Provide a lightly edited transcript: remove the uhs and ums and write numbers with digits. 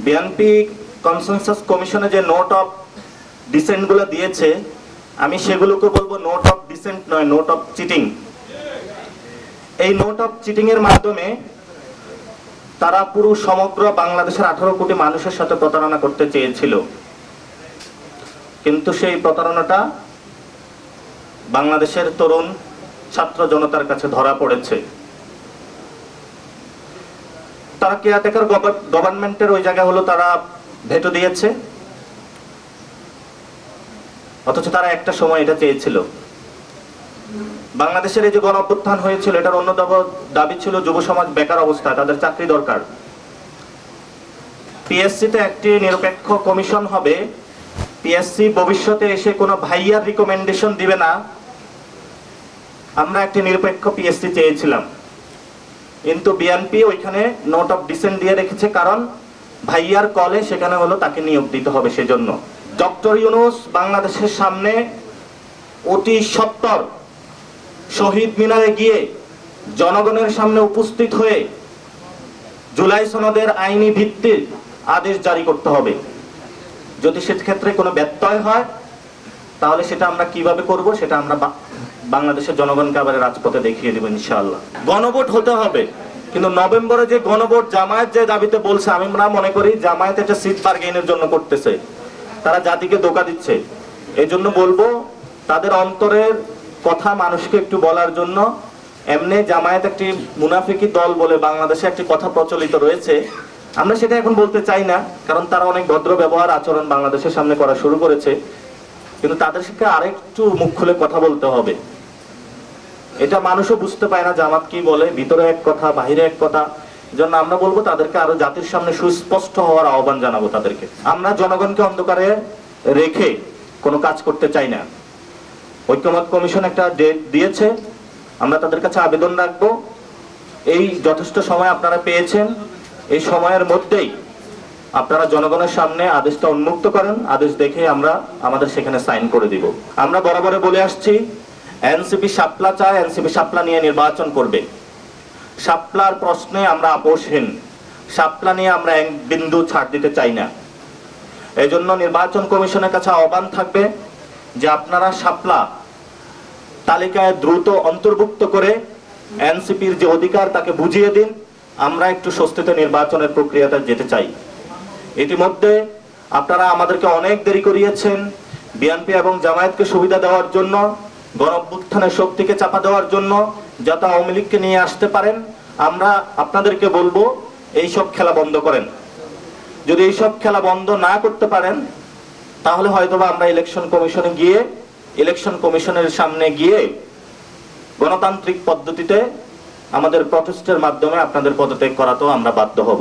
BNP consensus কমিশনে যে note of dissent গুলো দিয়েছে, আমি সেগুলোকে বলবো নোট অফ ডিসেন্ট নয়, নোট অফ চিটিং। এই নোট অফ চিটিং এর মাধ্যমে তারা পুরো সমগ্র বাংলাদেশের 18 কোটি মানুষের সাথে প্রতারণা করতে চেয়েছিল, কিন্তু সেই প্রতারণাটা বাংলাদেশের তরুণ ছাত্র জনতার কাছে ধরা পড়েছে। তারা কেয়ারটেকার গভর্নমেন্টের ওই জায়গা হলো তারা ভেটো দিয়েছে, অথচ তারা একটা সময় এটা চেয়েছিল। বাংলাদেশের এই যে গণ অভ্যুত্থান হয়েছিল, এটার অন্যতম দাবি ছিল যুব সমাজ বেকার অবস্থায়, তাদের চাকরি দরকার। পিএসসিতে একটি নিরপেক্ষ কমিশন হবে, পিএসসি ভবিষ্যতে এসে কোনো ভাইয়ার রিকমেন্ডেশন দিবে না। আমরা একটি নিরপেক্ষ পিএসসি চেয়েছিলাম, কিন্তু বিএনপি ওইখানে নোট অফ ডিসেন্ট দিয়ে রেখেছে, কারণ ভাইয়ার কলে সেখানে হলো তাকে নিয়োগ দিতে হবে। সেজন্য ডক্টর ইউনূস বাংলাদেশের সামনে অতি সত্বর শহীদ মিনারে গিয়ে জনগণের সামনে উপস্থিত হয়ে জুলাই সনদের আইনি ভিত্তির আদেশ জারি করতে হবে। যদি সেক্ষেত্রে কোনো ব্যত্যয় হয়, তাহলে সেটা আমরা কিভাবে করব, সেটা আমরা বাংলাদেশের জনগণকে আবার রাজপথে দেখিয়ে দেব ইনশাআল্লাহ। গণভোট হতে হবে, কিন্তু নভেম্বরে যে গণভোট জামায়াত যে দাবিতে বলছে, আমি মনে করি জামায়াত এটা সিট বার্গেইনের জন্য করতেছে, তারা জাতিকে ধোঁকা দিচ্ছে। এই জন্য বলবো তাদের অন্তরের কথা মানুষকে একটু বলার জন্য। এমনি জামায়াত একটি মুনাফিকি দল বলে বাংলাদেশে একটি কথা প্রচলিত রয়েছে, আমরা সেটা এখন বলতে চাই না, কারণ তারা অনেক ভদ্র ব্যবহার আচরণ বাংলাদেশের সামনে করা শুরু করেছে, কিন্তু তাদের সাথে আরেকটু মুখ খুলে কথা বলতে হবে। এটা মানুষও বুঝতে পায় না জামাত কি বলে, ভিতরে এক কথা বাহিরে এক কথা। এজন্য আমরা বলবো তাদেরকে আরো জাতির সামনে সুস্পষ্ট হওয়ার আহ্বান জানাবো তাদেরকে। আমরা জনগণকে অন্ধকারে রেখে কোনো কাজ করতে চাই না। ঐক্যমত কমিশন একটা ডেট দিয়েছে, আমরা তাদের কাছে আবেদন রাখবো, এই যথেষ্ট সময় আপনারা পেয়েছেন, এই সময়ের মধ্যেই আপনারা জনগণের সামনে আদেশটা উন্মুক্ত করেন। আদেশ দেখে আমরা আমাদের সেখানে সাইন করে দিব। আমরা বরাবর বলে আসছি, এনসিপি শাপলা চায়, এনসিপি শাপলা নিয়ে নির্বাচন করবে। শাপলার প্রশ্নে আমরা আপোষহীন, শাপলা নিয়ে আমরা এক বিন্দু ছাড় দিতে চাই না। এই জন্য নির্বাচন কমিশনের কাছে আহ্বান থাকবে যে আপনারা শাপলা তালিকায় দ্রুত অন্তর্ভুক্ত করে এনসিপির যে অধিকার তাকে বুঝিয়ে দিন। আমরা একটু স্বস্তিতে নির্বাচনের প্রক্রিয়াতে যেতে চাই। ইতিমধ্যে আপনারা আমাদেরকে অনেক দেরি করিয়েছেন, বিএনপি এবং জামায়াতকে সুবিধা দেওয়ার জন্য, গণ অভ্যুত্থানের শক্তিকে চাপা দেওয়ার জন্য, যাতে আওয়ামী লীগকে নিয়ে আসতে পারেন। আমরা আপনাদেরকে বলবো এইসব খেলা বন্ধ করেন। যদি এইসব খেলা বন্ধ না করতে পারেন, তাহলে হয়তোবা আমরা ইলেকশন কমিশনে গিয়ে, ইলেকশন কমিশনের সামনে গিয়ে গণতান্ত্রিক পদ্ধতিতে আমাদের প্রটেস্টের মাধ্যমে আপনাদের পদত্যাগ করাতেও আমরা বাধ্য হব।